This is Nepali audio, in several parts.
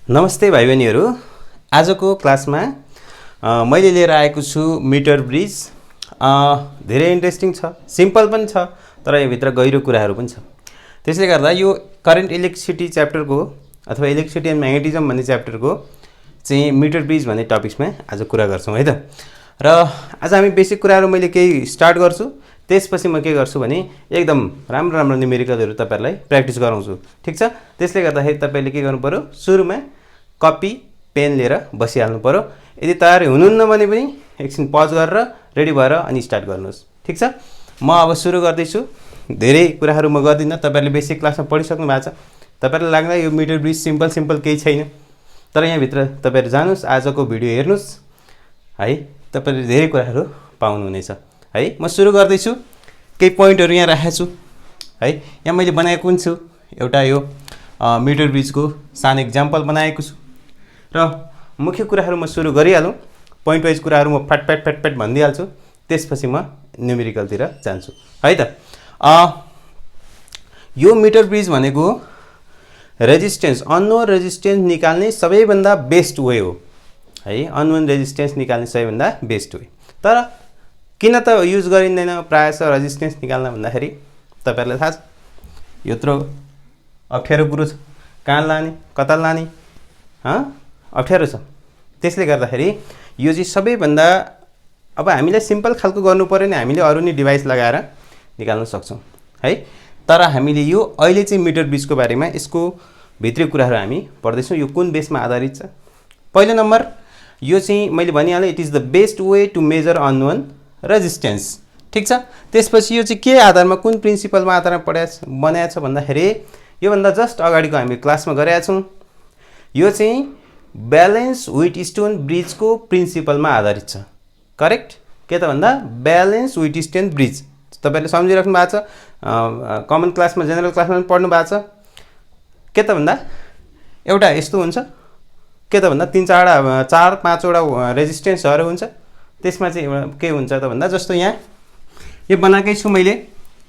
नमस्ते भाइ बहिनीहरू। आजको क्लासमा मैले लिएर आएको छु मिटर ब्रिज। धेरै इन्ट्रेस्टिङ छ, सिम्पल पनि छ, तर योभित्र गहिरो कुराहरू पनि छ। त्यसले गर्दा यो करेन्ट इलेक्ट्रिसिटी च्याप्टरको अथवा इलेक्ट्रिसिटी एन्ड म्याग्नेटिजम भन्ने च्याप्टरको चाहिँ मिटर ब्रिज भन्ने टपिक्समा आज कुरा गर्छौँ है त। र आज हामी बेसिक कुराहरू मैले केही स्टार्ट गर्छु, त्यसपछि म के गर्छु भने एकदम राम्रो राम्रो न्युमेरिकलहरू तपाईहरुलाई प्र्याक्टिस गराउँछु। ठीक छ? त्यसले गर्दाखेरि तपाईले के गर्नु पर्यो, सुरुमा कपी पेन लिएर बसिहाल्नु पर्यो। यदि तयार हुनुहुन्न भने पनि एकछिन पज गरेर रेडी भएर अनि स्टार्ट गर्नुहोस्। ठीक छ? म अब सुरु गर्दैछु। धेरै कुराहरू म गर्दिन, तपाईहरुले बेसिक क्लासमा पढिसक्नु भएको छ। तपाईहरुलाई लाग्ला यो मिटर ब्रिज सिम्पल केही छैन, तर यहाँ भित्र तपाईहरु जानुस्, आजको भिडियो हेर्नुस् है, तपाईहरुले धेरै कुराहरू पाउनुहुनेछ है। म सुरु गर्दैछु। केही पोइन्टहरु यहाँ राखेको छु है। यहाँ मैले बनाएको पनि छु एउटा यो मिटर ब्रिजको सानो एक्जाम्पल बनाएको छु र मुख्य कुराहरू म सुरु गरिहालौँ। पोइन्ट वाइज कुराहरू म फटफट भनिदिइहाल्छु, त्यसपछि म न्युमेरिकलतिर जान्छु है त। यो मिटर ब्रिज भनेको रेजिस्टेन्स, अननोन रेजिस्टेन्स निकाल्ने सबैभन्दा बेस्ट वे हो है। अननोन रेजिस्टेन्स निकाल्ने सबैभन्दा बेस्ट वे। तर किन त युज गरिँदैन प्रायः रेजिस्टेन्स निकाल्न भन्दाखेरि तपाईहरुलाई थाहा छ यत्रो अप्ठ्यारो कुरो छ, कहाँ लाने कता लाने अप्ठ्यारो छ। त्यसले गर्दाखेरि यो चाहिँ सबैभन्दा, अब हामीलाई सिम्पल खालको गर्नु पर्यो नि हामीले अरु नै डिभाइस लगाएर निकाल्न सक्छौं है। तर हामीले यो अहिले चाहिँ मिटर ब्रिजको बारेमा यसको भित्री कुराहरू हामी पढ्दैछौँ। यो कुन बेसमा आधारित छ? पहिलो नम्बर यो चाहिँ मैले भनिहालेँ, it is the best way to measure unknown resistance. ठीक छ? त्यसपछि यो चाहिँ के आधारमा, कुन प्रिन्सिपलमा आधारमा बनाएको छ भन्दाखेरि योभन्दा जस्ट अगाडिको हामी क्लासमा गरेका छौँ। यो चाहिँ ब्यालेन्स व्हिटस्टोन ब्रिजको प्रिन्सिपलमा आधारित छ। करेक्ट? के त भन्दा ब्यालेन्स व्हिटस्टोन ब्रिज तपाईहरुले सम्झिराख्नु भएको छ, कमन क्लासमा जेनरल क्लासमा पनि पढ्नु भएको छ। के त भन्दा एउटा यस्तो हुन्छ, के त भन्दा 4-5वटा रेजिस्टेन्सहरू हुन्छ। त्यसमा चाहिँ एउटा के हुन्छ त भन्दा, जस्तो यहाँ यो बनाएकै छु मैले,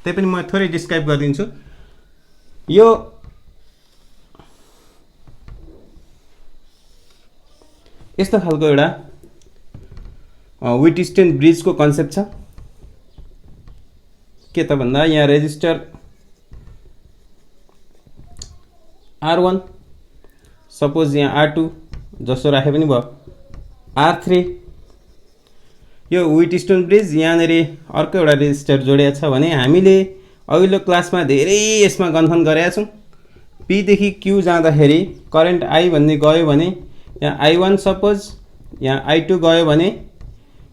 त्यही पनि म थोरै डिस्क्राइब गरिदिन्छु। यो यस्तो खालको एउटा व्हिटस्टोन ब्रिजको कन्सेप्ट छ। के त भन्दा यहाँ रेजिस्टर R1, सपोज यहाँ R2 जसो राखे पनि भयो, R3। यो व्हिटस्टोन ब्रिज यहाँनेरि अर्को एउटा रेजिस्टर जोडिएको छ भने हामीले अघिल्लो क्लासमा धेरै यसमा गन्थन गरेका छौँ। P देखि Q जाँदाखेरि करेन्ट I भन्ने गयो भने यहाँ I1, सपोज यहाँ I2 गयो भने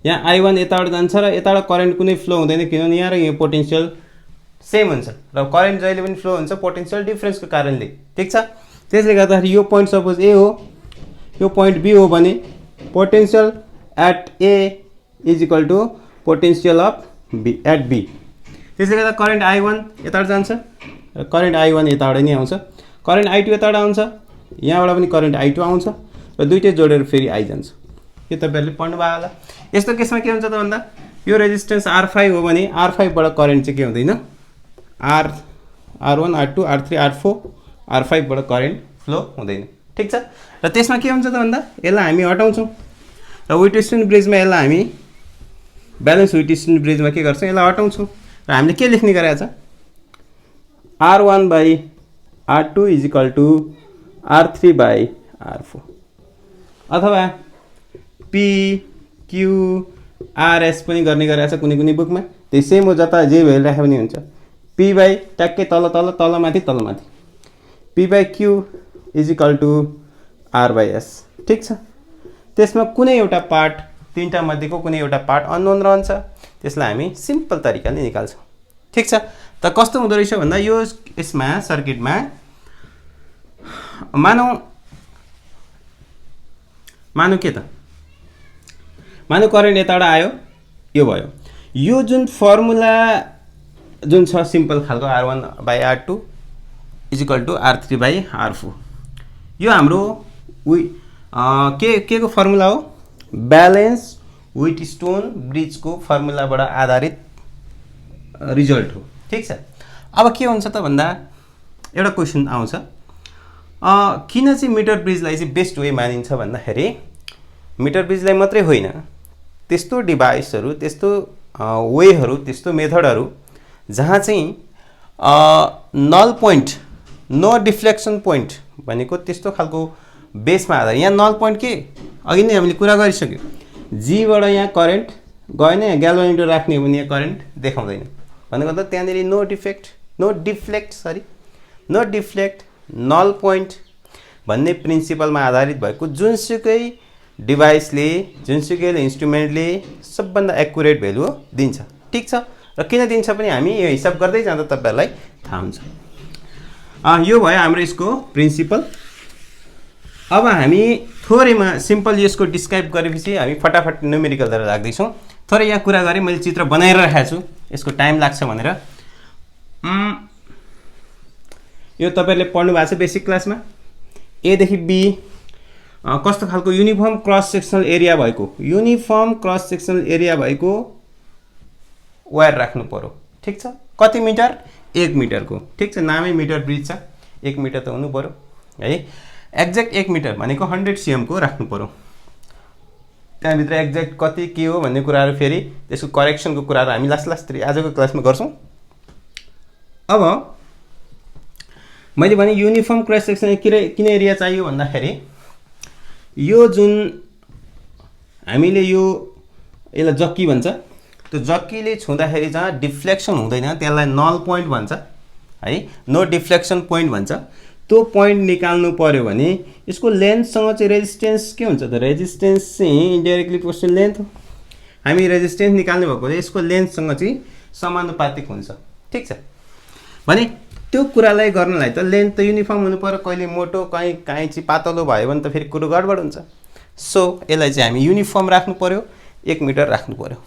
यहाँ I1 यताबाट जान्छ र यताबाट करेन्ट कुनै फ्लो हुँदैन, किनभने यहाँ र यहाँ पोटेन्शियल सेम हुन्छ र करेन्ट जहिले पनि फ्लो हुन्छ पोटेन्शियल डिफरेन्सको कारणले। ठीक छ? त्यसले गर्दाखेरि यो पोइन्ट सपोज A हो, यो पोइन्ट B हो भने potential at A is equal to potential of B at B। त्यसले गर्दा करेन्ट I1 यताबाट जान्छ र करेन्ट I1 यताबाट नै आउँछ, करेन्ट I2 यताबाट आउँछ, यहाँबाट पनि करेन्ट I2 आउँछ र दुईटै जोडेर फेरि I जान्छ। यो तपाईहरुले पढ्नु भयो होला। यस्तो केसमा के हुन्छ त भन्दा यो रेजिस्टेन्स R5 हो भने R5 बाट करेन्ट चाहिँ के हुँदैन, R1 R2 R3 R4 R5 बाट करेन्ट फ्लो हुँदैन। ठीक छ? र त्यसमा के हुन्छ त भन्दा यसलाई हामी हटाउँछौँ र व्हिटस्टोन ब्रिजमा यसलाई हामी ब्यालेन्स व्हिटस्टोन ब्रिजमा के गर्छौँ, यसलाई हटाउँछौँ र हामीले के लेख्ने गरेको छ, R1 by R2 is equal to R3 by R4 अथवा P Q RS पनि गर्ने गरेको छ कुनै बुकमा। त्यही सेम हो, जता जे भइरहेको पनि हुन्छ। P बाई ट्याक्कै तलमाथि P by Q is equal to R by S। ठीक छ? त्यसमा कुनै एउटा पार्ट, तीनटा मध्येको कुनै एउटा पार्ट अननोन रहन्छ, त्यसलाई हामी सिम्पल तरिकाले निकाल्छौँ। ठीक छ? त कस्तो हुँदो रहेछ भन्दा यो यसमा सर्किटमा मानौ के त, मानौ करेन्ट यताबाट आयो, यो भयो। यो जुन फर्मुला जुन छ सिम्पल खालको R1 by R2 is equal to R3 by R4, यो हाम्रो के को फर्मुला हो, ब्यालेन्स व्हिटस्टोन ब्रिजको फर्मुलाबाट आधारित रिजल्ट हो। ठीक छ? अब के हुन्छ त भन्दा एउटा क्वेसन आउँछ, किन चाहिँ मिटर ब्रिजलाई चाहिँ बेस्ट वे मानिन्छ भन्दाखेरि मिटर ब्रिजलाई मात्रै होइन, त्यस्तो डिभाइसहरू, त्यस्तो वेहरू, त्यस्तो मेथडहरू जहाँ चाहिँ नल पोइन्ट, नो डिफ्लेक्सन पोइन्ट भनेको त्यस्तो खालको बेसमा आधार। यहाँ नल पोइन्ट के अघि नै हामीले कुरा गरिसक्यो, जीबाट यहाँ करेन्ट गएन, यहाँ ग्याल्भोमिटर राख्ने हो भने यहाँ करेन्ट देखाउँदैन भनेको त त्यहाँनिर नो डिफ्लेक्ट नल पोइन्ट भन्ने प्रिन्सिपलमा आधारित भएको जुनसुकै डिभाइसले, जुनसुकै इन्स्ट्रुमेन्टले सबभन्दा एक्युरेट भ्यालु दिन्छ। ठिक छ, र किन दिन्छ पनि हामी यो हिसाब गर्दै जाँदा तपाईँहरूलाई थाहा हुन्छ। यो भयो हाम्रो यसको प्रिन्सिपल। अब हामी थोरैमा सिम्पल यसको डिस्क्राइब गरेपछि हामी फटाफट न्युमेरिकलतिर लाग्दैछौँ। थोरै यहाँ कुरा गरेँ, मैले चित्र बनाइरहेको छु, यसको टाइम लाग्छ भनेर। यो तपाईँहरूले पढ्नु भएको छ बेसिक क्लासमा, एदेखि बी कस्तो खालको युनिफर्म क्रस सेक्सनल एरिया भएको वायर राख्नु पर्यो। ठिक छ, कति मिटर? 1 मिटरको। ठिक छ, नामै मिटर ब्रिज छ, 1 मिटर त हुनु पर्यो है। एक्ज्याक्ट 1 मिटर भनेको 100 cm को राख्नु पर्यो। त्यहाँभित्र एक्ज्याक्ट कति के हो भन्ने कुराहरू, फेरि त्यसको करेक्सनको कुराहरू हामी लास्ट आजको क्लासमा गर्छौँ। अब मैले भने युनिफर्म क्रस सेक्सन किन एरिया चाहियो भन्दाखेरि यो जुन हामीले यसलाई जक्की भन्छ, त्यो जक्कीले छुँदाखेरि जहाँ डिफ्लेक्सन हुँदैन त्यसलाई नल पोइन्ट भन्छ है, नो डिफ्लेक्सन पोइन्ट भन्छ। त्यो पोइन्ट निकाल्नु पर्यो भने यसको लेन्थसँग चाहिँ रेजिस्टेन्स के हुन्छ त? रेजिस्टेन्स चाहिँ इन्डाइरेक्टली प्रोपोर्सनल लेन्थ हो। हामी रेजिस्टेन्स निकाल्ने भएको यसको लेन्थसँग चाहिँ समानुपातिक हुन्छ। ठिक छ भने त्यो कुरालाई गर्नलाई त लेन्थ त युनिफर्म हुनु पर्यो, कहिले मोटो कहीँ चाहिँ पातलो भयो भने त फेरि कुरो गडबड हुन्छ। सो यसलाई चाहिँ हामी युनिफर्म राख्नु पर्यो, 1 मिटर राख्नु पर्यो।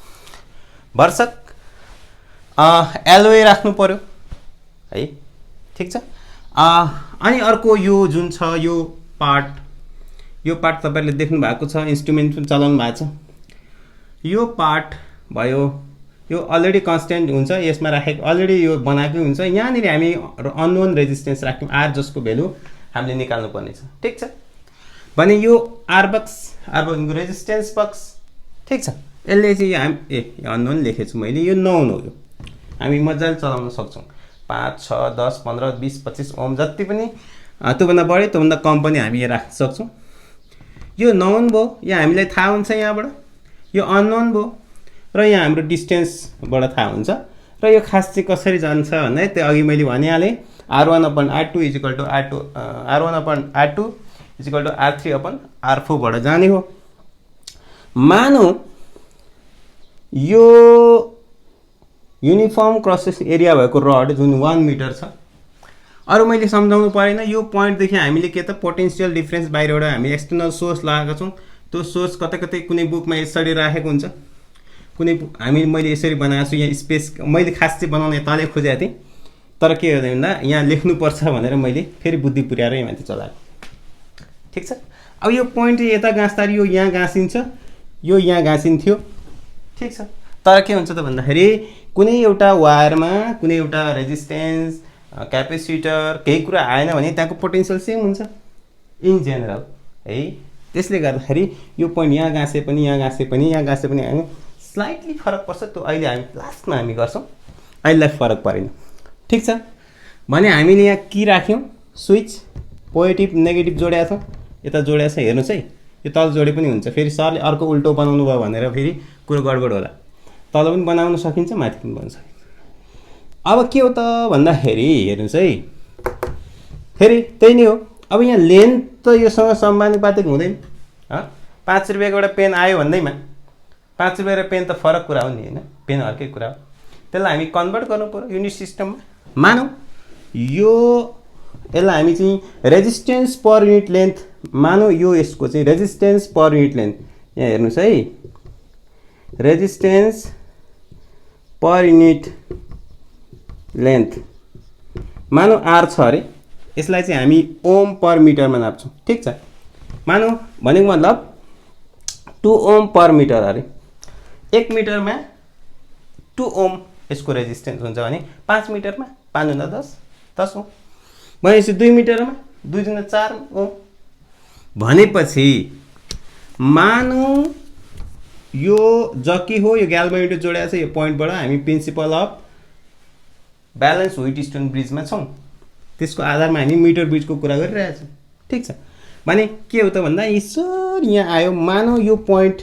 भर्सक एलोए राख्नु पर्यो है। ठिक छ, अनि अर्को यो जुन छ यो पार्ट तपाईँहरूले देख्नु भएको छ, इन्स्ट्रुमेन्ट पनि चलाउनु भएको छ। यो पार्ट भयो, यो अलरेडी कन्स्टेन्ट हुन्छ, यसमा राखेको अलरेडी यो बनाएकै हुन्छ। यहाँनिर हामी अननोन रेजिस्टेन्स राख्यौँ, आर जसको भ्यालु हामीले निकाल्नु पर्ने छ। ठिक छ भने यो आर बक्सको रेजिस्टेन्स बक्स। ठिक छ, यसले चाहिँ अननोन लेखेको छु मैले, यो नोन हो। यो हामी मजाले चलाउन सक्छौँ, 5, 6, 10, 15, 20, 25 ओम जति पनि, त्योभन्दा बढी त्योभन्दा कम पनि हामी यहाँ राख्न सक्छौँ। यो नोन भयो, यहाँ हामीलाई थाहा हुन्छ यहाँबाट, यो अननोन भयो, र यहाँ हाम्रो डिस्टेन्सबाट थाहा हुन्छ। र यो खास चाहिँ कसरी जान्छ भन्दा त्यो अघि मैले भनिहालेँ, R1/R2 = R3/R4बाट जाने हो। मानौ यो युनिफर्म क्रस सेक्सन एरिया भएको रड जुन 1 मिटर छ, अरू मैले सम्झाउनु परेन। यो पोइन्टदेखि हामीले के त पोटेन्सियल डिफरेन्स बाहिरबाट हामी एक्सटर्नल सोर्स लगाएका छौँ। त्यो सोर्स कतै कुनै बुकमा यसरी राखेको हुन्छ, कुनै मैले यसरी बनाएको छु। यहाँ स्पेस मैले खास चाहिँ बनाउने तले खोजेको थिएँ, तर के हो भन्दा यहाँ लेख्नुपर्छ भनेर मैले फेरि बुद्धि पुर्याएर यहाँ माथि चलाएको। ठिक छ, अब यो पोइन्ट यता गाँस्दाखेरि यो यहाँ गाँसिन्छ, यो यहाँ गाँसिन्थ्यो। ठिक छ, तर के हुन्छ त भन्दाखेरि कुनै एउटा वायरमा कुनै एउटा रेजिस्टेन्स, क्यापेसिटर केही कुरा आएन भने त्यहाँको पोटेन्सियल सेम हुन्छ इन जेनरल है। त्यसले गर्दाखेरि यो पोइन्ट यहाँ गाँसे पनि हामी स्लाइटली फरक पर्छ। त्यो अहिले हामी लास्टमा हामी गर्छौँ, अहिलेलाई फरक परेन। ठिक छ भने हामीले यहाँ के राख्यौँ, स्विच पोजिटिभ नेगेटिभ जोडेका छौँ, यता जोडेको छ हेर्नुहोस् है, यो तल जोडे पनि हुन्छ। फेरि सरले अर्को उल्टो बनाउनु भयो भनेर फेरि कुरो गडबड होला, तल पनि बनाउन सकिन्छ, माथि पनि बनाउन सकिन्छ। अब के हो त भन्दाखेरि हेर्नुहोस् है, फेरि त्यही नै हो। अब यहाँ लेन्थ त योसँग समानुपातिक हुँदैन। 5 रुपियाँको एउटा पेन आयो भन्दैमा 5 रुपियाँ र पेन त फरक कुरा हो नि होइन, पेन अर्कै कुरा हो। त्यसलाई हामी कन्भर्ट गर्नु पर्यो युनिट सिस्टममा। मानौँ यसलाई हामी चाहिँ रेजिस्टेन्स पर युनिट लेन्थ मानौँ, यो यसको चाहिँ रेजिस्टेन्स पर युनिट लेन्थ यहाँ हेर्नुहोस् है, रेजिस्टेन्स पर युनिट लेन्थ मानौँ आर छ अरे, यसलाई चाहिँ हामी ओम पर मिटरमा नाप्छौँ। ठिक छ, मानौँ भनेको मतलब 2 ओम पर मिटर अरे। 1 मिटरमा 2 ओम यसको रेजिस्टेन्स हुन्छ भने 5 मिटरमा 5 × 10 10 ओम भनेपछि 2 मिटरमा 2 दुना 4 ओम भनेपछि मानौँ यो जकी हो यो ग्याल्भोमिटर जोडिएको छ यो पोइन्टबाट हामी प्रिन्सिपल अफ ब्यालेन्स व्हिटस्टोन ब्रिजमा छौँ त्यसको आधारमा हामी मिटर ब्रिजको कुरा गरिरहेको छौँ ठीक छ भने के हो त भन्दा यसरी यहाँ आयो मानौँ यो पोइन्ट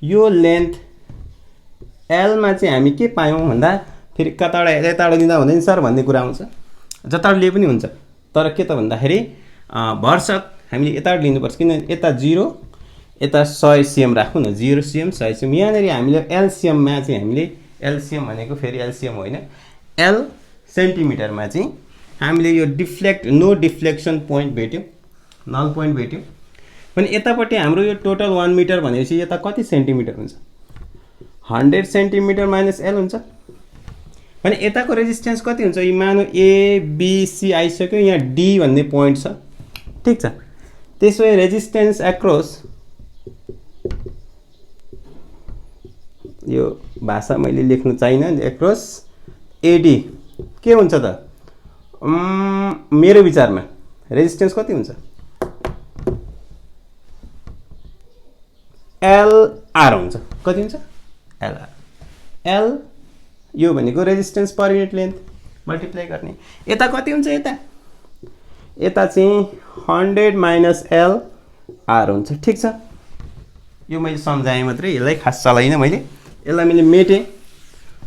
यो लेन्थ एलमा चाहिँ हामी के पायौँ भन्दा फेरि कताबाट यताबाट लिँदा हुँदैन सर भन्ने कुरा आउँछ जताबाट लिए पनि हुन्छ तर के त भन्दाखेरि भरसक हामीले यताबाट लिनुपर्छ किन यता 0 यता 100 सिएम राखौँ न 0 सिएम 100 सिएम यहाँनिर हामीले एलसिएममा चाहिँ हामीले एलसिएम भनेको फेरि एलसिएम होइन एल सेन्टिमिटरमा चाहिँ हामीले यो नो डिफ्लेक्सन पोइन्ट भेट्यो नल पोइन्ट भेट्यो भने यतापट्टि हाम्रो यो टोटल 1 मिटर भनेपछि यता कति सेन्टिमिटर हुन्छ 100 सेन्टिमिटर माइनस एल हुन्छ भने यताको रेजिस्टेन्स कति हुन्छ यो मानौ एबिसी आइसक्यो यहाँ डी भन्ने पोइन्ट छ ठीक छ त्यसो भए रेजिस्टेन्स एक्रस यो भाषा मैले लेख्नु चाहिन एक्रस एडी के हुन्छ त मेरो विचारमा रेजिस्टेन्स कति हुन्छ एलआर हुन्छ कति हुन्छ एलआर एल यो भनेको रेजिस्टेन्स पर युनिट लेन्थ मल्टिप्लाई गर्ने यता कति हुन्छ यता चाहिँ 100 माइनस एल आर हुन्छ ठीक छ यो मैले सम्झाएँ मात्रै यसलाई खास चलाइनँ मैले यसलाई मैले मेटेँ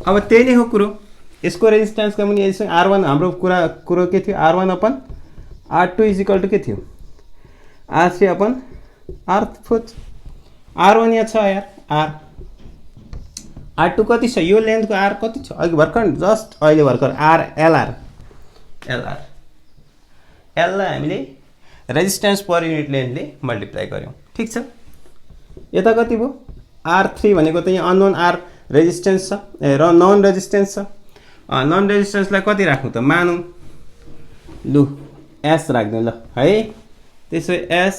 अब त्यही नै हो कुरो यसको रेजिस्टेन्सका पनि यसो R1 हाम्रो कुरो के थियो R1 upon R2 equal to के थियो R3 अपन R4 R1 यहाँ छ यार R R2 कति छ यो लेन्थको R कति छ अघि भर्खर जस्ट अहिले भर्खर R LR लाई हामीले रेजिस्टेन्स पर युनिट लेन्थले मल्टिप्लाई गर्यौं ठीक छ यता कति भयो R3 भनेको त यहाँ अननोन R रेजिस्टेन्स छ र नन रेजिस्टेन्स छ नन रेजिस्टेन्सलाई कति राख्नु त मानौँ लु S राख्दिउँ ल है त्यसो S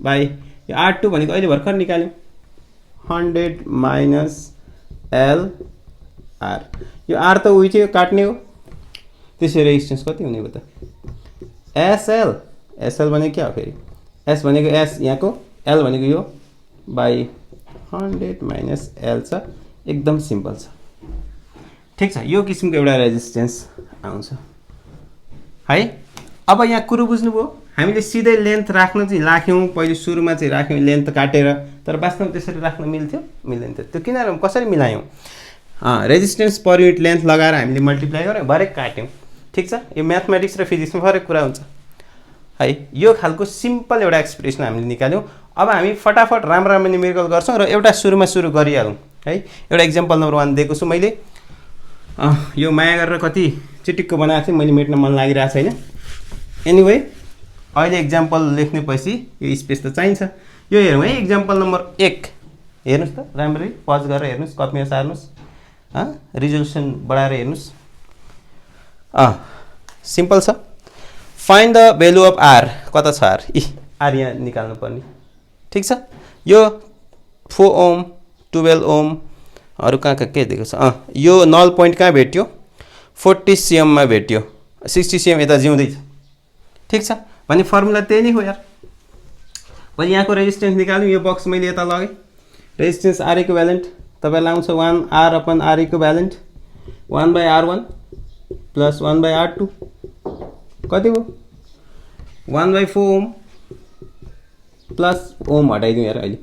बाइ यो R2 भनेको अहिले भर्खर निकाल्यौँ 100 माइनस एल आर यो आर त उही थियो काट्ने हो त्यसै रेजिस्टेन्स कति हुने हो त एसएल भनेको क्या हो फेरि एस भनेको एस यहाँको एल भनेको यो बाई 100 माइनस एल छ एकदम सिम्पल छ ठीक छ यो किसिमको एउटा रेजिस्टेन्स आउँछ है अब यहाँ कुरो बुझ्नुभयो हामीले सिधै लेन्थ राख्न चाहिँ राख्यौँ पहिले सुरुमा चाहिँ राख्यौँ लेन्थ काटेर तर वास्तवमा त्यसरी राख्न मिल्थ्यो मिल्दैन थियो त्यो किन कसरी मिलायौँ रेजिस्टेन्स पर युनिट लेन्थ लगाएर हामीले मल्टिप्लाई गऱ्यौँ भरे काट्यौँ ठीक छ यो म्याथमेटिक्स र फिजिक्समा फरक कुरा हुन्छ है यो खालको सिम्पल एउटा एक्सप्रेसन हामीले निकाल्यौँ अब हामी फटाफट राम्रो न्युमेरिकल गर्छौँ र एउटा सुरुमा सुरु गरिहालौँ है एउटा इक्जाम्पल नम्बर 1 दिएको छु मैले यो माया गरेर कति चिटिक्क बनाएको थिएँ मैले मेट्न मन लागिरहेको छैन एनिवे अहिले इक्जाम्पल लेख्नेपछि यो स्पेस त चाहिन्छ यो हेरौँ है इक्जाम्पल नम्बर 1 हेर्नुहोस् त राम्ररी पज गरेर हेर्नुहोस् कपीमा सार्नुहोस् रिजोल्युसन बढाएर हेर्नुहोस् सिम्पल छ find the value of R कता छ आर आर यहाँ निकाल्नु पर्ने ठीक छ यो 4 ओम 12 ओम अरू कहाँ के दिएको छ यो नल पोइन्ट कहाँ भेट्यो 40 सिएममा भेट्यो 60 सिएम यता जिउँदैछ ठीक छ भने फर्मुला त्यही नै हो यार मैले यहाँको रेजिस्टेन्स निकाल्यौँ यो बक्स मैले यता लगेँ रेजिस्टेन्स आर इक्विभ्यालेन्ट तपाईँलाई आउँछ 1 R upon R equivalent 1 by R1 plus 1 by R2 कति भयो 1 बाई 4 ओम प्लस ओम हटाइदिउँ यार अहिले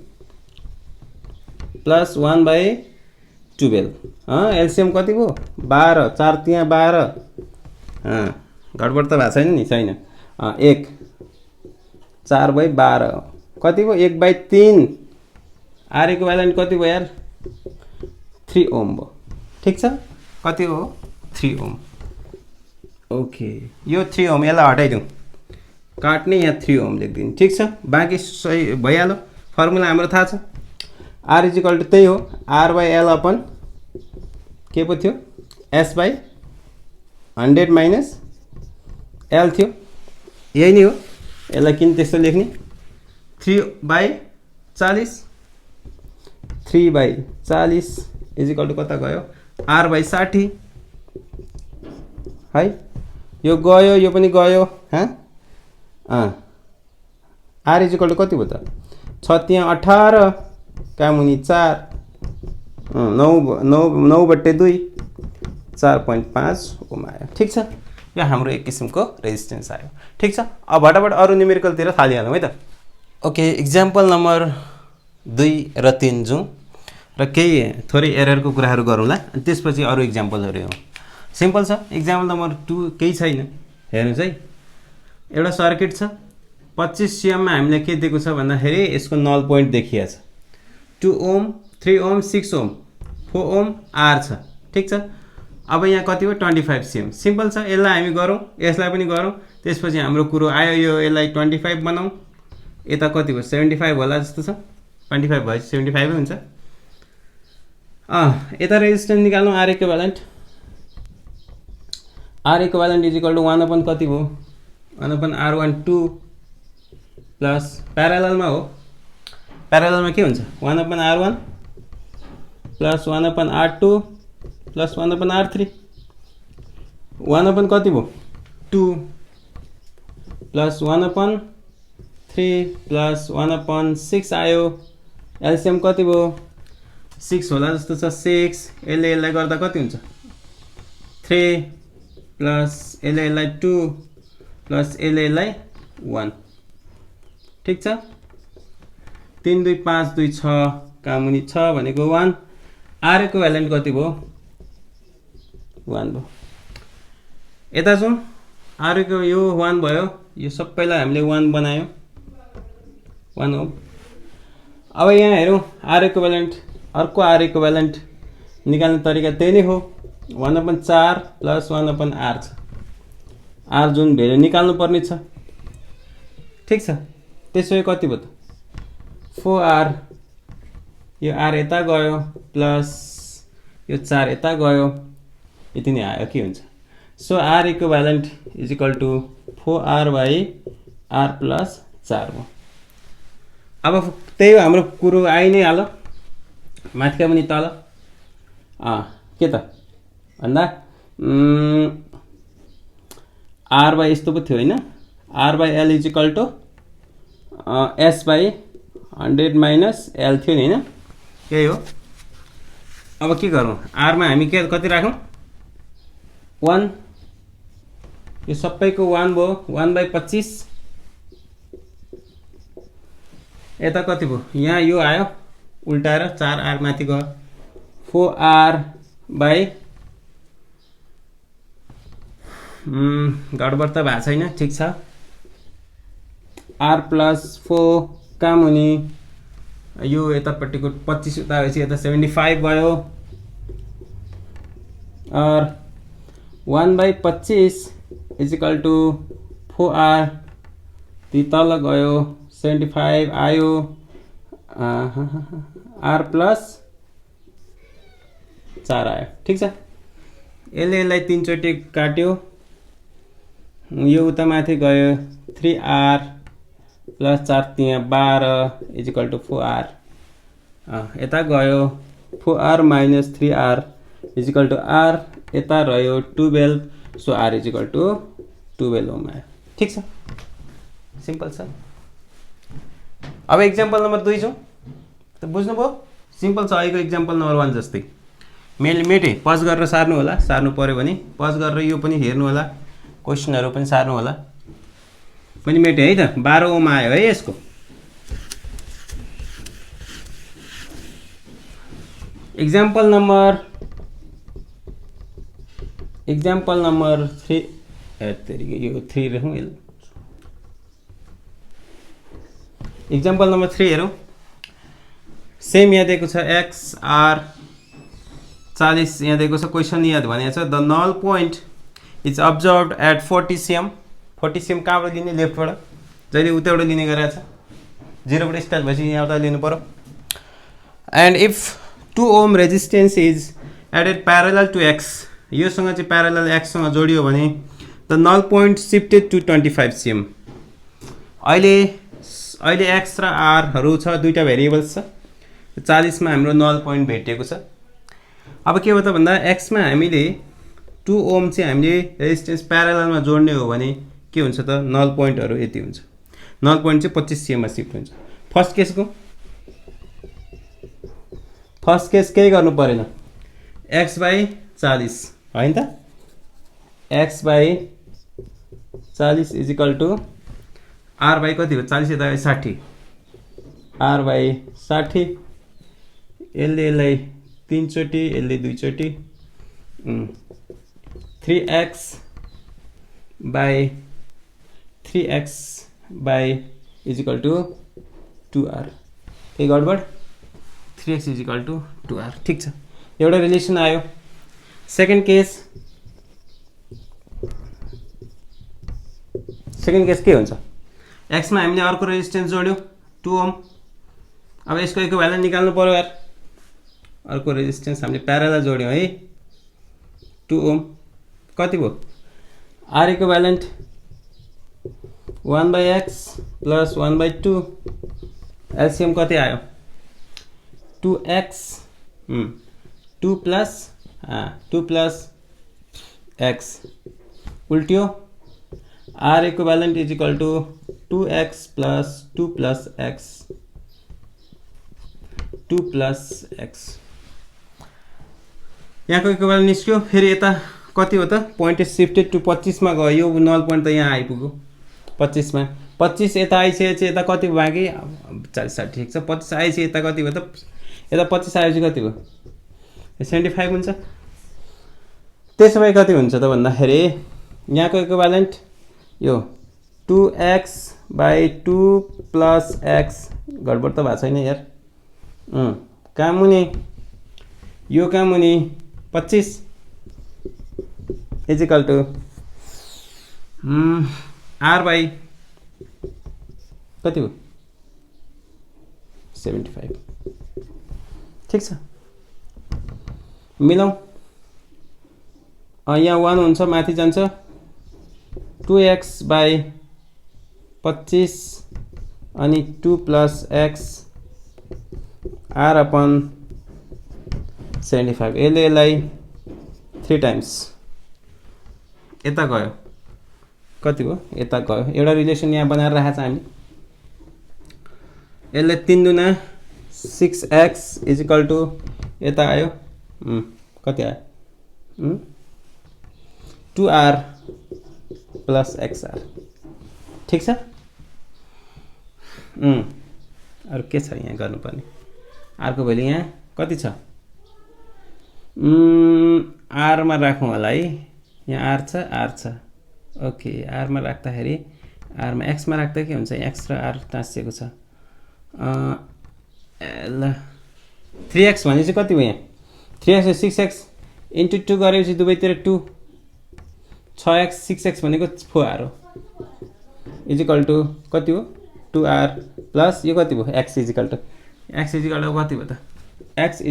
प्लस 1 बाई 12 एलसिएम कति भयो 12 4 त्यहाँ 12 गडबड त भएको छैन नि छैन 1 4 बाई 12 कति भयो 1 बाई 3 आर इक्विभ्यालेन्ट कति भयो यार 3 ओम भयो ठीक छ कति हो 3 ओम ओके यो 3 ओम यसलाई हटाइदिउँ काट्ने यहाँ 3 ओम लेखिदिउँ ठीक छ बाँकी सही भइहाल्यो फर्मुला हाम्रो थाहा छ आर इजिकल टु त्यही हो आर बाई एल अपन के पो थियो एस बाई 100 माइनस एल थियो यही नै हो यसलाई किन त्यस्तो लेख्ने 3 बाई 40 3 बाई 40 इजिकल टु कता गयो आर बाई 60 है यो गयो यो पनि गयो आर इज इक्वल टू कति भयो त 6 त्यहाँ 18 काम हुने 4 9/2 4.5 ओम आयो। ठिक छ, यो हाम्रो एक किसिमको रेजिस्टेन्स आयो। ठिक छ, अब फटाफट अरू न्युमेरिकलतिर थालिहालौँ है त। ओके, इक्जाम्पल नम्बर 2 र 3 जाउँ र केही थोरै एररको कुराहरू गरौँला, अनि त्यसपछि अरू इक्जाम्पलहरू हेरौँ। सिम्पल छ। इक्जाम्पल नम्बर 2 केही छैन, हेर्नुहोस् है। एउटा सर्किट छ, 25 सिएममा हामीले के दिएको छ भन्दाखेरि यसको नल पोइन्ट देखिया छ। 2 ओम, 3 ओम, 6 ओम, 4 ओम, आर छ। ठिक छ, अब यहाँ कति हो 25 सिएम। सिम्पल छ, यसलाई हामी गरौँ, यसलाई पनि गरौँ, त्यसपछि हाम्रो कुरो आयो। यो यसलाई 25 बनाऊँ, यता कति भयो 75 होला जस्तो छ। 25 भएपछि 75 हुन्छ। यता रेजिस्टेन्स निकाल्नु, R equivalent. R equivalent is equal to 1 कति भयो 1/R12 प्लस प्याराललमा हो, प्याराललमा के हुन्छ 1/R1 plus 1/R2 plus 1/R3। 1 कति भयो 2 प्लस 1/3 प्लस 1/6 आयो। एलसिएम कति भयो 6 होला जस्तो छ। 6 यसलाई गर्दा कति हुन्छ 3 प्लस यसलाई 2 प्लस यसलाई 1। ठिक छ, 3 2 5 2 6 काम हुने 6 भनेको 1। आर इक्विभ्यालेन्ट कति भयो 1 भयो। यता जाउँ, आर को यो 1 भयो, यो सबैलाई हामीले 1 बनायौँ 1 हो। अब यहाँ हेरौँ आर इक्विभ्यालेन्ट, अर्को आर इक्विभ्यालेन्ट निकाल्ने तरिका त्यही नै हो। 1/4 प्लस 1/R छ। आर जुन भेल्यु निकाल्नु पर्ने छ। ठिक छ, त्यसो भए कति भयो त 4R, यो आर यता गयो प्लस यो 4 यता गयो, यति नै आयो। के हुन्छ, so R equivalent is equal to 4R/R plus 4 भयो। अब त्यही हो हाम्रो कुरो आइ नै हाल्यो, माथिका पनि तल। के त भन्दा आर बाई यस्तो पो थियो होइन, R/L is equal to S/100 minus L थियो नि होइन, यही हो। अब के गरौँ, आरमा हामी के कति राखौँ 1, यो सबैको 1 भयो 1/25। यता कति भयो, यहाँ यो आयो उल्टाएर 4R माथि गयो 4R बाई गडबड त भएको छैन। ठिक छ, R प्लस 4 काम हुने, यो यतापट्टिको 25 उता भएपछि यता 75 भयो। और 1/25 इज इक्वल टू 4R, ती तल गयो 75 आयो। R प्लस 4 आयो। ठिक छ, यसलाई 3 चोटि काट्यो, यो उता माथि गयो 3R प्लस 4 त्यहाँ 12 इज इक्वल टु 4R। यता गयो 4R minus 3R is equal to R, यता रह्यो 12, so R is equal to 12 ohm आयो। ठिक छ, सिम्पल छ। अब इक्जाम्पल नम्बर 2 जाउँ, त बुझ्नुभयो, सिम्पल छ। अहिलेको इक्जाम्पल नम्बर 1 जस्तै मैले मेटेँ, पज गरेर सार्नु होला, सार्नु पऱ्यो भने पज गरेर यो पनि हेर्नु होला, क्वेसनहरू पनि सार्नु होला। पनि मेटेँ है त, 12 ओम आयो है यसको। इक्जाम्पल नम्बर 3, यो 3 राखौँ। इक्जाम्पल नम्बर 3 हेरौँ। सेम यहाँ दिएको छ XR 40 यहाँ दिएको छ। क्वेसन याद भनेको छ, the null point is observed at 40 cm। 40 cm कहाँबाट लिने, लेफ्टबाट, जहिले उताबाट लिने गरेको छ, 0बाट स्टार्ट भएपछि यहाँबाट लिनु पर्यो। And if 2 ohm resistance is added parallel to X, योसँग चाहिँ प्यारलल X सँग जोडियो भने the null point shifted to 25 cm। अहिले X र Rहरू छ, दुईवटा भेरिएबल्स छ। 40 मा हाम्रो नल पोइन्ट भेटिएको छ। अब के हो त भन्दा X मा हामीले 2 ओम चाहिँ हामीले रेजिस्टेन्स प्यारललमा जोड्ने हो भने के हुन्छ त नल पोइन्टहरु यति हुन्छ नल पोइन्ट चाहिँ 25 cm मा शिफ्ट हुन्छ फर्स्ट केस केही गर्नु परेन x / 40 हैन त x / 40 = r / कति हो 40 यता 60 r / 60 यसलाई 3 चोटी यसले 2 चोटी 3x = 2r के गडबड 3x = 2r ठीक छ एउटा रिलेसन आयो सेकेन्ड केस के हुन्छ x मा हामीले अर्को रेजिस्टेन्स जोड्यौ 2 ओम अब यसको इक्विभ्यालेन्ट निकाल्नु पर्यो यार अर्को रेजिस्टेन्स हामीले प्यारलल जोड्यौ है 2 ओम कति भयो r इक्विभ्यालेन्ट 1/x + 1/2 एलसीएम कति आयो 2x 2 plus x उल्ट्यो r equivalent = 2x plus 2 plus x 2 plus x यहाँको इक्विभ्यालेन्ट निस्क्यो फेरि यता कति हो त पोइन्ट शिफ्टेड टु 25 मा गयो यो नल पोइन्ट त यहाँ आइपुग्यो 25 मा 25 यता आइसकेपछि यता कति बाँकी 40 60 ठीक छ 25 आइसके यता कति भयो त यता 25 आएपछि कति भयो 75 हुन्छ त्यसो भए कति हुन्छ त भन्दाखेरि यहाँको इक्विभ्यालेन्ट यो 2x / 2 plus x गडबड त भएको छैन यार कहाँ मुनि यो कहाँ मुनि 25 = r / कति हो 75 ठीक छ मिलाउँ यहाँ 1 हुन्छ माथि जान्छ 2x / 25 अनि 2 plus x r/75 यसलाई 3 टाइम्स यता गयो कति हो यता गयो एउटा रिलेसन यहाँ बनाएर राखेछ हामी यसले 3 दुना 6x = यता आयो कति आयो 2r plus xr ठीक छ अरु के छ यहाँ गर्नुपर्ने r को भ्यालु यहाँ कति छ r मा राखौं होला है यहाँ r छ ओके r मा राख्दाखेरि r मा x मा राख्दा के हुन्छ x र r टाँसिएको छ ल 3x भने चाहिँ कति भयो यहाँ 3x 6x * 2 गरेपछि दुवैतिर 2 6x 6x भनेको 4r हो = कति हो 2r प्लस यो कति भयो x = कति भयो त x =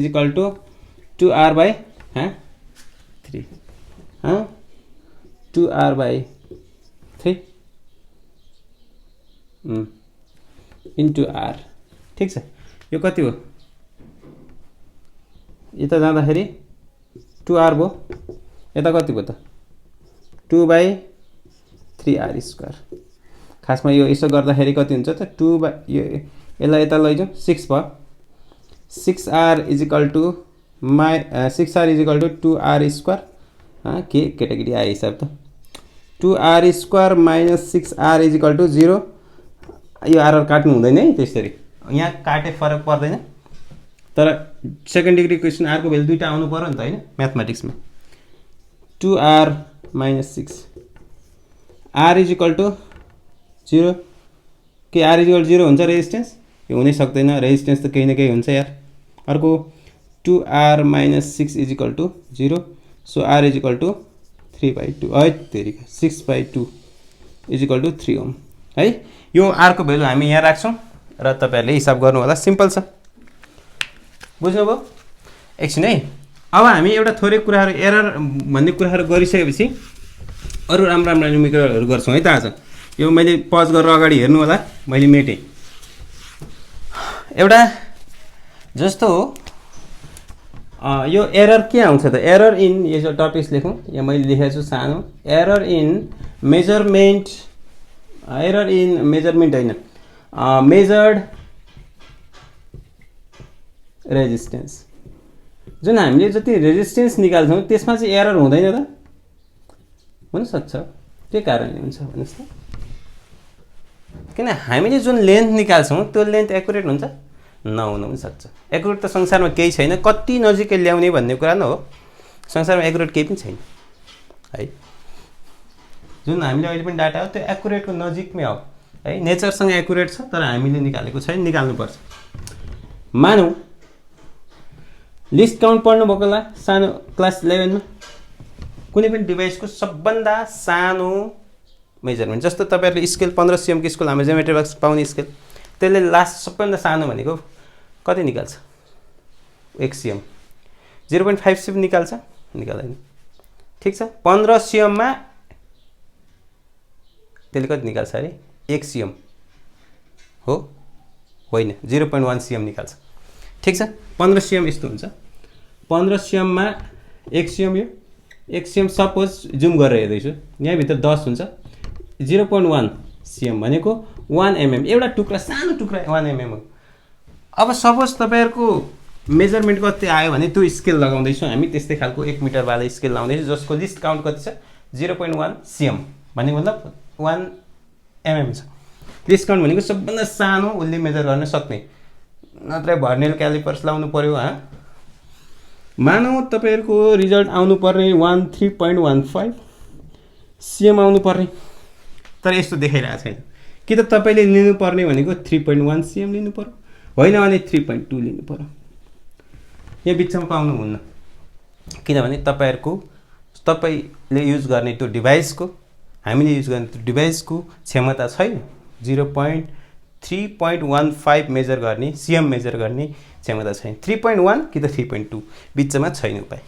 2r / 3 2r / 3 into r ठीक छ यो कति हो यता जाँदाखेरि 2r भयो यता कति भयो त 2/3r² खासमा यो यसो गर्दाखेरि कति हुन्छ त 2 यो यसलाई यता लैजाउँ 6 भयो 6r = 2r² के केटाकेटी आए हिसाब त 2r² - 6r = 0 यो r काट्नु हुँदैन है त्यसरी यहाँ काटे फरक पर्दैन तर सेकेन्ड डिग्री क्वेशन r को भ्यालु दुईटा आउनु पर्यो नि त हैन म्याथमेटिक्समा 2r - 6 r = 0 के r = 0 हुन्छ रेजिस्टेन्स यो हुनै सक्दैन रेजिस्टेन्स त केही न केही हुन्छ यार अर्को 2r - 6 = 0 सो r = 3/2 तेरी 6/2 = 3 ओम है यो r को भ्यालु हामी यहाँ राख्छौं र तपाईहरुले हिसाब गर्नु होला सिम्पल छ बुझ्नुभयो एकछिन है अब हामी एउटा थोरै कुराहरु एरर भन्ने कुराहरु गरिसकेपछि अरु राम्रो न्युमेरिकलहरु गर्छौं है त आज यो मैले पज गरेर अगाडि हेर्नु होला मैले मेटे एउटा जस्तो यो एरर के आउँछ त एरर इन यो टपिक्स लेखौं यहाँ मैले लेखेको छु सानो error in measurement error in measurement होइन, मेजर्ड रेजिस्टेन्स। जुन हामीले जति रेजिस्टेन्स निकाल्छौँ त्यसमा चाहिँ एरर हुँदैन त? हुनसक्छ, के कारणले हुन्छ भन्नुहोस् त? किन हामीले जुन लेन्थ निकाल्छौँ त्यो लेन्थ एकुरेट हुन्छ? नहुन पनि सक्छ। एकुरेट त संसारमा केही छैन, कति नजिकै ल्याउने भन्ने कुरा न हो। संसारमा एकुरेट केही पनि छैन है। जुन हामीले अहिले पनि डाटा हो त्यो एकुरेटको नजिकमै हो है। नेचरसँग एकुरेट छ तर हामीले निकालेको छैन, निकाल्नुपर्छ। मानौँ लिस्ट काउन्ट पढ्नु भएको होला सानो क्लास 11 मा, कुनै पनि डिभाइसको सबभन्दा सानो मेजरमेन्ट, जस्तो तपाईहरुले स्केल 15 cm को स्केल हाम्रो ज्योमेट्री बक्स पाउने स्केल, त्यसले लास्ट सबभन्दा सानो भनेको कति निकाल्छ? 1 cm। 0.57 निकाल्छ? निकाल्दैन। ठीक छ, 15 cm मा त्यसले कति निकाल्छ अरे? 1 cm हो? होइन, 0.1 cm निकाल्छ। ठीक छ, 15 cm यस्तो हुन्छ। 15 cm मा 1 cm, यो 1 cm सपोज जुम गरेर हेर्दैछु, यहाँ भित्र 10 हुन्छ। 0.1 cm भनेको 1 mm, एउटा टुक्रा, सानो टुक्रा 1 mm हो। अब सपोज तपाईहरुको मेजरमेन्ट कति आयो भने त्यो स्केल लगाउँदैछौँ हामी, त्यस्तै खालको 1 मिटर वाला स्केल लाउँदैछौँ जसको लिस्ट काउन्ट कति छ? 0.1 cm भनेको मतलब 1 mm छ। लिस्ट काउन्ट भनेको सबभन्दा सानो उसले मेजर गर्न सक्ने, नत्र भर्नियर क्यालिपर्स लाउनु पर्यो। मानौँ तपाईहरुको रिजल्ट आउनु पर्ने 13.15 cm आउनु पर्ने, तर यस्तो देखाइरहेको छैन। कि त तपाईले लिनु पर्ने भनेको 3.1 cm लिनु पर्यो, होइन भने 3.2 लिनु पर्यो। यहाँ बिचमा पाउनु हुन्न, किनभने तपाईले युज गर्ने त्यो डिभाइसको, हामीले युज गर्ने त्यो डिभाइसको क्षमता छैन 3.15 मेजर गर्ने, cm मेजर गर्ने क्षमता छैन। 3.1 कि त 3.2 बिचमा छैन उपाय।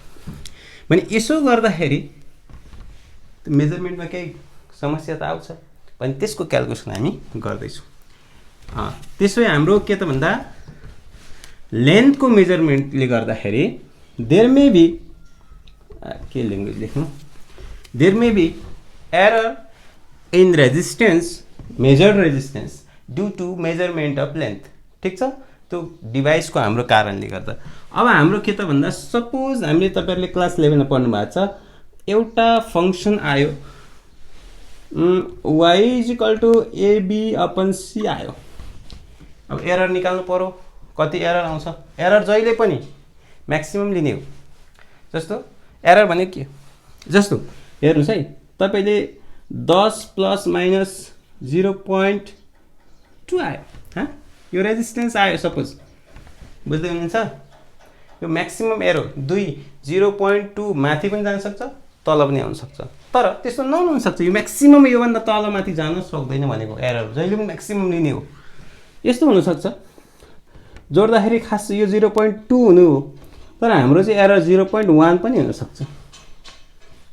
भने यसो गर्दाखेरि मेजरमेन्टमा केही समस्या त आउँछ भने त्यसको क्याल्कुलेसन हामी गर्दैछौँ। त्यसै हाम्रो के त भन्दा लेन्थको मेजरमेन्टले गर्दाखेरि देयर मे बी, के ल्याङ्ग्वेज लेख्नु, there may be error in resistance, measured resistance due to measurement of length. ठीक छ, त्यो डिभाइसको हाम्रो कारणले गर्दा। अब हाम्रो के त भन्दा सपोज हामीले तपाईहरुले क्लास 11 मा पढ्नु भएको छ, एउटा फंक्सन आयो y = ab/c आयो। अब एरर निकाल्नु पर्यो, कति एरर आउँछ? एरर जहिले पनि म्याक्सिमम लिने हो। जस्तो एरर भनेको के? जस्तो हेर्नुस् है, तपाईले 10 ± 0.2 आयो, यो रेजिस्टेन्स आयो सपोज, बुझ्दै हुनुहुन्छ? यो म्याक्सिमम एरर 2 0.2 माथि पनि जान सक्छ, तल पनि आउन सक्छ, तर त्यस्तो नहुन सक्छ। यो म्याक्सिमम योभन्दा तल माथि जान सक्दैन भनेको एरर जहिले पनि म्याक्सिमम लिने हो। यस्तो हुन सक्छ जोड्दाखेरि खास यो 0.2 हुनु हो, तर हाम्रो चाहिँ एरर 0.1 पनि हुन सक्छ।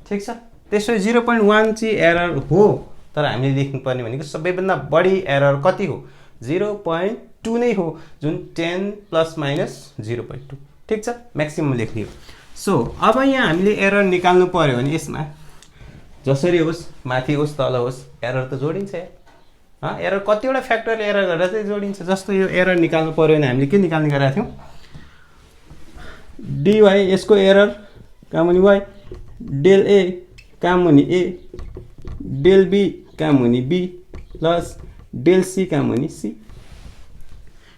ठीक छ, त्यसो 0.1 चाहिँ एरर हो, तर हामीले लेख्नुपर्ने भनेको सबैभन्दा बढी एरर कति हो? 0.2 नै हो, जुन 10 ± 0.2। ठीक छ, म्याक्सिमम लेख्ने हो। सो अब यहाँ हामीले एरर निकाल्नु पर्यो भने यसमा जसरी होस्, माथि होस् तल होस्, एरर त जोडिन्छ। एरर कतिवटा फ्याक्टरले एरर गरेर चाहिँ जोडिन्छ। जस्तो यो एरर निकाल्नु पर्यो भने हामीले के निकाल्ने गरेका थियौँ? dy, यसको एरर कहाँ मुनि y, डेल a कहाँ मुनि a, डेल b कहाँ मुनि b प्लस डेल c कहाँ मुनि c।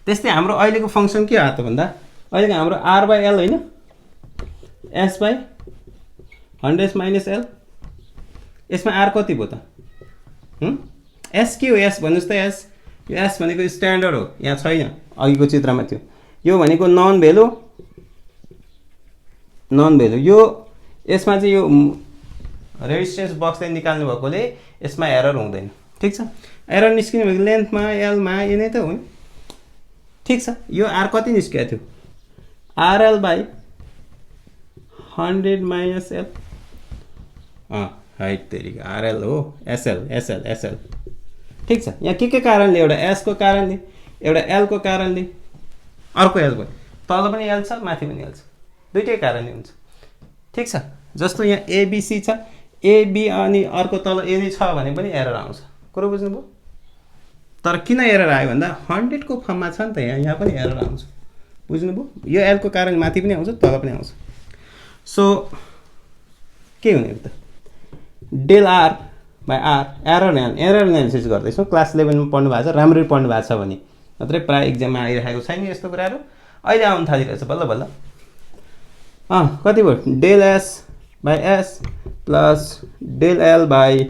त्यस्तै हाम्रो अहिलेको फंक्सन के हो त भन्दा, अहिलेको हाम्रो r/l होइन, s/100 - l। यसमा r कति भयो त? s के हो? s भन्नुस् त। s, यो s भनेको स्ट्यान्डर्ड हो, यहाँ छैन, अघिको चित्रमा थियो। यो भनेको नन भ्यालु, यो यसमा चाहिँ यो रेजिस्टेन्स बक्सले निकाल्नु भएकोले यसमा एरर हुँदैन। ठीक छ, एरर निस्किने भनेको लेन्थमा, l मा, यो नै त हो नि। ठीक छ, यो r कति निस्केको थियो? rl/100 - l। हाइट तेरी rl हो, sl। ठीक छ, यहाँ के कारणले? एउटा s को कारणले, एउटा l को कारणले, अर्को l भयो, तल पनि l छ माथि पनि l छ, दुईटै कारणले हुन्छ। ठीक छ, जस्तो यहाँ abc छ, ab अनि अर्को तल a नै छ भने पनि एरर आउँछ। कुरो बुझ्नुभयो? तर किन एरर आयो भन्दा 100 को फर्ममा छ नि त यहाँ पनि एरर आउँछ बुझ्नुभयो यो एल को कारण माथि पनि आउँछ तल पनि आउँछ सो के हुने त del R by R error analysis गर्दैछौँ क्लास 11 मा पढ्नु भएको छ राम्ररी पढ्नु भएको छ भने नत्रै प्राय एक्जाममा आइरहेको छैन यस्तो कुराहरू अहिले आउन थालिरहेछ बल्ल बल्ल कति भयो del S by S plus del L by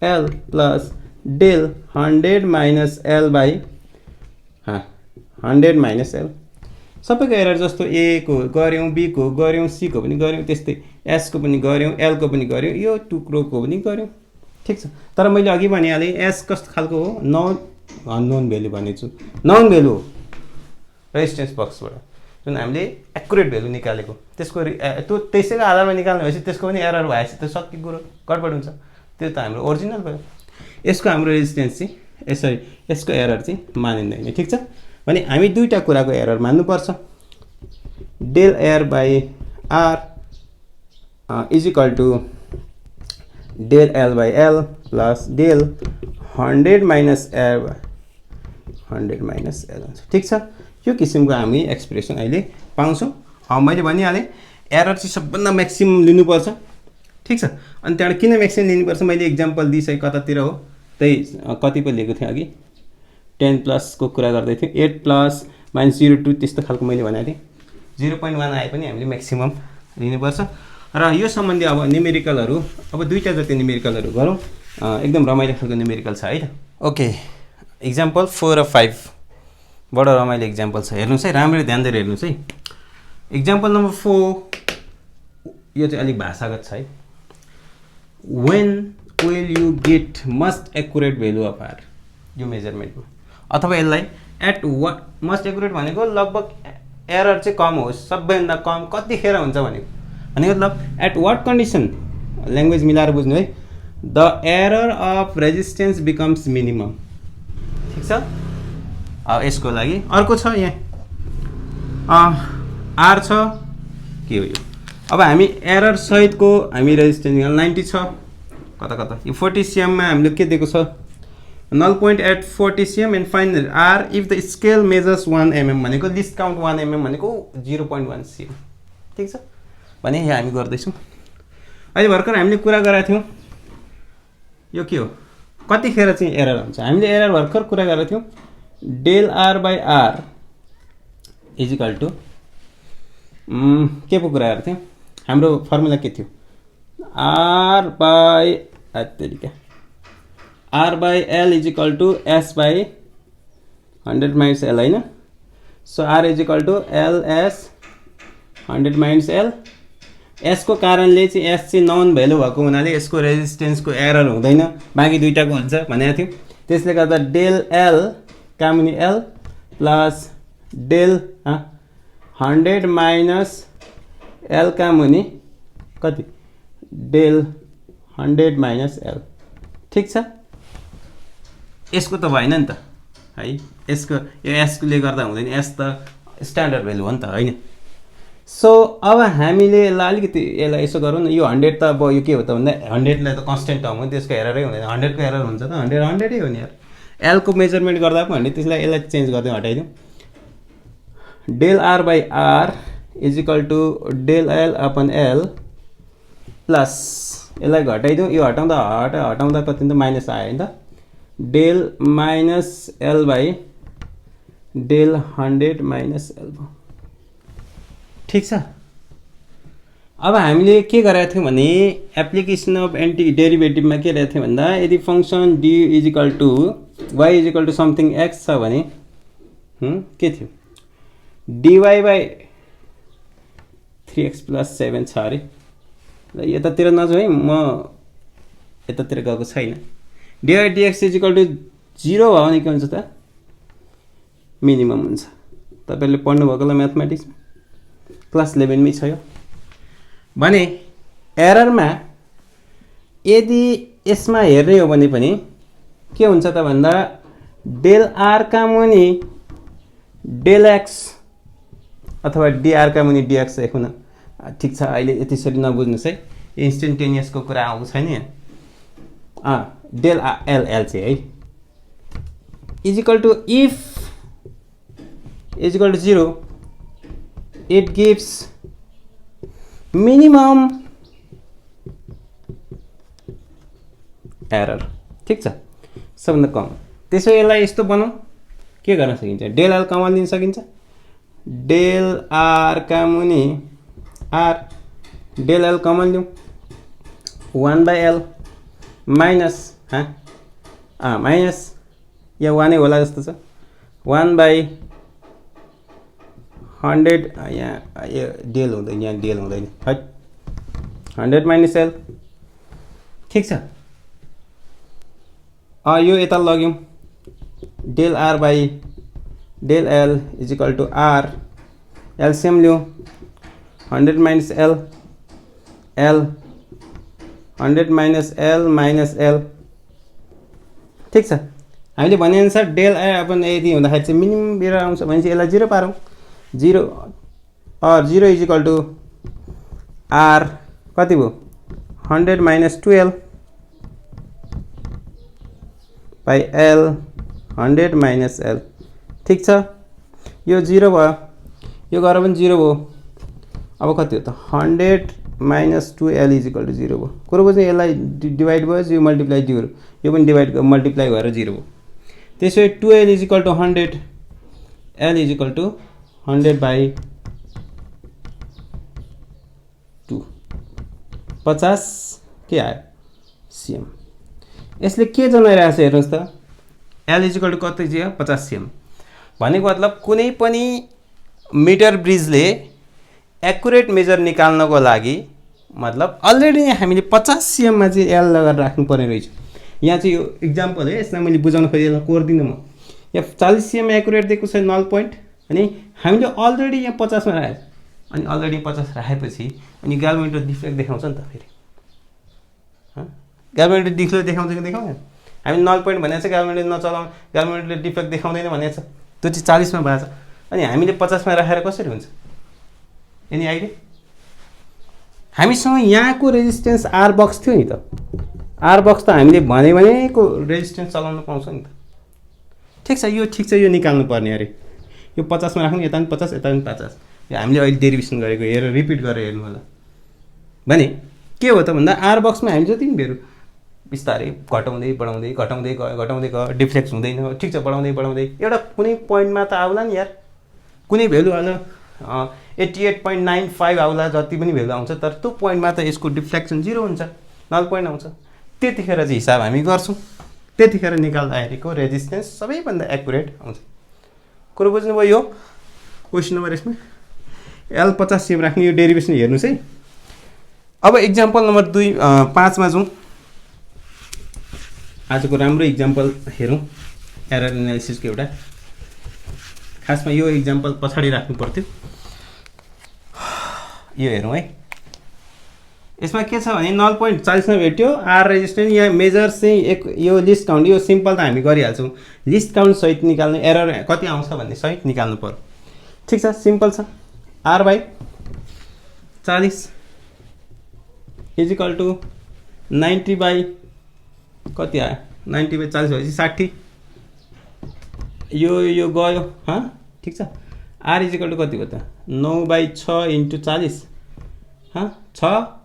L plus del 100 minus L by 100 minus L सबैको एरर जस्तो ए को गऱ्यौँ बी को गऱ्यौँ सी को पनि गऱ्यौँ त्यस्तै एस को पनि गऱ्यौँ एल को पनि गऱ्यौँ यो टुक्रोको पनि गऱ्यौँ ठिक छ तर मैले अघि भनिहालेँ एस कस्तो खालको हो अननोन भेल्यु भनेछु नोन भेल्यु हो रेजिस्टेन्स बक्सबाट जुन हामीले एक्युरेट भेल्यु निकालेको त्यसको त्यो त्यसैको आधारमा निकाल्ने भएपछि त्यसको पनि एरर भएपछि त सक्यो कुरो गडबड हुन्छ त्यो त हाम्रो ओरिजिनल भयो यसको हाम्रो रेजिस्टेन्स चाहिँ सरी यसको एरर चाहिँ मानिँदैन ठिक छ भने हामी दुईटा कुराको एरर मान्नुपर्छ del R by R is equal to del L by L plus del 100 minus L 100 minus L हुन्छ ठिक छ यो किसिमको हामी एक्सप्रेसन अहिले पाउँछौँ मैले भनिहालेँ एरर चाहिँ सबभन्दा म्याक्सिमम लिनुपर्छ ठिक छ अनि त्यहाँबाट किन म्याक्सिमम लिनुपर्छ मैले इक्जाम्पल दिइसकेँ कतातिर हो त्यही कति पो लिएको थिएँ अघि 10 प्लस को कुरा गर्दै थिएँ 8 प्लस माइनस 0.2 त्यस्तो खालको मैले भनेको थिएँ 0.1 आए पनि हामीले म्याक्सिमम लिनुपर्छ र यो सम्बन्धी अब न्युमेरिकलहरू अब दुईटा जति न्युमेरिकलहरू गरौँ एकदम रमाइलो खालको न्युमेरिकल छ है त ओके इक्जाम्पल 4 र 5 बडो रमाइलो इक्जाम्पल छ हेर्नुहोस् है राम्ररी ध्यान दिएर हेर्नुहोस् है इक्जाम्पल नम्बर 4 यो चाहिँ अलिक भाषागत छ है when will you get most accurate value of r यो मेजरमेन्टमा अथवा यसलाई एट वाट मस्ट एक्युरेट भनेको लगभग एरर चाहिँ कम होस् सबैभन्दा कम कतिखेर हुन्छ भनेको मतलब एट वाट कन्डिसन ल्याङ्ग्वेज मिलाएर बुझ्नु है the error of resistance becomes minimum ठिक छ यसको लागि अर्को छ यहाँ आर छ के हो यो अब हामी एरर सहितको हामी रेजिस्टेन्स 90 छ कता कता यो 40 cm मा हामीले के दिएको छ null point at 40 cm and find r if the scale measures 1 mm भनेको लिस्ट काउन्ट 1 mm भनेको 0.1 cm ठीक छ भने यहाँ हामी गर्दैछौँ अहिले भर्खर हामीले कुरा गरेका थियौँ यो के हो कतिखेर चाहिँ एरर हुन्छ हामीले एरर भर्खर कुरा गरेका थियौँ del r by r is equal to के पो कुरा गरेका थियौँ हाम्रो फर्मुला के थियो r बाइ तरिका r by l is equal to s by 100 minus l हैन so r is equal to l s 100 minus l s को कारणले चाहिँ s चाहिँ नन भ्यालु भएको हुनाले यसको रेजिस्टेन्सको एरर हुँदैन बाँकी दुईटाको हुन्छ भनेको थियो त्यसले गर्दा डेल l कामुनि l plus del 100 minus l कामुनि कति डेल 100 माइनस l ठीक छ यसको त भएन नि त है यसको यो एसले गर्दा हुँदैन एस त स्ट्यान्डर्ड भ्यालु हो नि त हैन सो अब हामीले यसलाई अलिकति यसलाई यसो गरौँ न यो 100 त अब यो के हो त भन्दा 100 लाई त कन्स्टेन्ट टर्म हो त्यसको एररै हुँदैन 100 को एरर हुन्छ त 100 100 हो नि यार एल को मेजरमेन्ट गर्दा पनि त्यसलाई यसलाई चेन्ज गर्दै हटाइदिउँ del R by R is equal to del L upon L plus यसलाई घटाइदिउँ यो हटाउँदा कति त माइनस आयो नि त del minus L by del 100 minus L भयो ठिक छ अब हामीले के गरेका थियौँ भने एप्लिकेसन अफ एन्टी डेरिभेटिभमा के गरेका थियौँ भन्दा यदि function d is equal to y is equal to something x छ भने के थियो डिवाई बाई 3x प्लस 7 छ अरे ल यतातिर नजाउँ है म यतातिर गएको छैन dy dx is equal to 0 भयो भने के हुन्छ त मिनिमम हुन्छ तपाईँले पढ्नुभएको होला म्याथमेटिक्समा क्लास 11 मै छ यो भने एररमा यदि यसमा हेर्ने हो भने पनि के हुन्छ त भन्दा डेल आर का मुनि डेल एक्स अथवा डिआर का मुनि डिएक्स लेख्नु ठिक छ अहिले यतिसरी नबुझ्नुहोस् है इन्स्टेन्टेनियसको कुरा आउँछ छैन यहाँ डेल एल एल चाहिँ है is equal to if is equal to 0, it gives minimum error. ठीक छ, सबभन्दा कम। त्यसो यसलाई यस्तो बनाऊ, के गर्न सकिन्छ, डेल आर कमन दिन सकिन्छ। डेल आर का मुनि आर, डेल एल कमन लिउँ, 1/l माइनस माइनस यहाँ 1 होला जस्तो छ, 1/100, यहाँ यो डेल हुँदैन, यहाँ डेल हुँदैन, है 100 माइनस एल। ठीक छ, यो यता लग्यौँ, del R by del L is equal to R, LCM लिउँ, 100 minus L, L 100 minus L minus L. ठीक छ, हामीले भनेअनुसार डेल अपन यदि हुँदाखेरि चाहिँ मिनिमम बेर आउँछ भनेपछि यसलाई 0 पारौँ, 0 और 0 इज इक्वल टू आर कति भयो, 100 minus 2l by L 100 minus L. ठीक छ, यो 0 भयो, यो गरेर पनि 0 भयो। अब कति हो त, 100 minus 2l is equal two 0 भयो। कुरो बुझ्नु, यसलाई डिभाइड भयो, यो मल्टिप्लाई 0, यो पनि डिभाइड मल्टिप्लाई भएर 0 भयो। त्यसो 2l is equal to 100, l is equal to 100 by 2, 50 के आयो cm। यसले के जनाइरहेको छ हेर्नुहोस् त, l इज इक्वल टू कति चाहिँ 50 cm भनेको मतलब कुनै पनि मिटर ब्रिजले एक्युरेट मेजर निकाल्नको लागि मतलब अलरेडी हामीले 50 cm मा चाहिँ l लगाएर राख्नु पर्ने रहेछ। यहाँ चाहिँ यो इक्जाम्पल है, यसलाई मैले बुझाउन खोजेँ, कोर्दिनँ म। यहाँ 40 cm एक्युरेट दिएको छ नल पोइन्ट, अनि हामीले अलरेडी यहाँ 50 मा राखेको, अनि अलरेडी 50 राखेपछि अनि ग्याल्भोमिटर डिफ्लेक्ट देखाउँछ नि त फेरि, ग्याल्भोमिटर डिफ्लेक्ट देखाउँछ कि देखाउँदैन। हामी नल पोइन्ट भनेको छ ग्याल्भोमिटर नचलाउँ, ग्याल्भोमिटरले डिफ्लेक्ट देखाउँदैन भनेको छ, त्यो चाहिँ 40 मा भएको छ, अनि हामीले 50 मा राखेर कसरी हुन्छ, एनी आइडिया? हामीसँग यहाँको रेजिस्टेन्स आर बक्स थियो नि त, आर बक्स त हामीले भनेको रेजिस्टेन्स चलाउन पाउँछ नि त। ठिक छ, यो ठिक छ, यो निकाल्नु पर्ने अरे, यो 50 मा राख्नु, यता पनि 50 यता पनि 50, यो हामीले अहिले डेरिभेसन गरेको हेरेर रिपिट गरेर हेर्नु होला भने के हो त भन्दा आर बक्समा हामी जति पनि भेल्यु बिस्तारै घटाउँदै बढाउँदै घटाउँदै गयो, डिफ्लेक्ट हुँदैन। ठिक छ, बढाउँदै बढाउँदै एउटा कुनै पोइन्टमा त आउला नि यार, कुनै भेल्यु आउला 88.95 आउला, जति पनि भेल्यु आउँछ, तर त्यो पोइन्टमा त यसको डिफ्लेक्सन 0 हुन्छ, नल पोइन्ट आउँछ। त्यतिखेर चाहिँ हिसाब हामी गर्छौँ, त्यतिखेर निकाल्दाखेरिको रेजिस्टेन्स सबैभन्दा एक्युरेट आउँछ। कुरो बुझ्नुभयो? यो क्वेसन नम्बर यसमा एल 50 cm राख्ने, यो डेरिभेसन हेर्नुहोस् है। अब इक्जाम्पल नम्बर 5 मा जाउँ। आजको राम्रो इक्जाम्पल हेरौँ, एरर एनालिसिसको एउटा। खासमा यो इक्जाम्पल पछाडि राख्नु पर्थ्यो, यो हेरौँ है। यसमा के छ भने नल पोइन्ट 40 मा भेट्यो, आर रेजिस्टेन्स, यहाँ मेजर चाहिँ एक यो लिस्ट काउन्ट, यो सिम्पल त हामी गरिहाल्छौँ, लिस्ट काउन्ट सहित निकाल्नु, एरर कति आउँछ भन्ने सहित निकाल्नु पर्यो। ठिक छ, सिम्पल छ, R by 40 is equal to 90 by कति आयो, 90 बाई 40 भएपछि 60, यो गयो। ठिक छ, आर इज इक्वल टू कति भयो त, 9 बाई 6 इन्टु 40, 6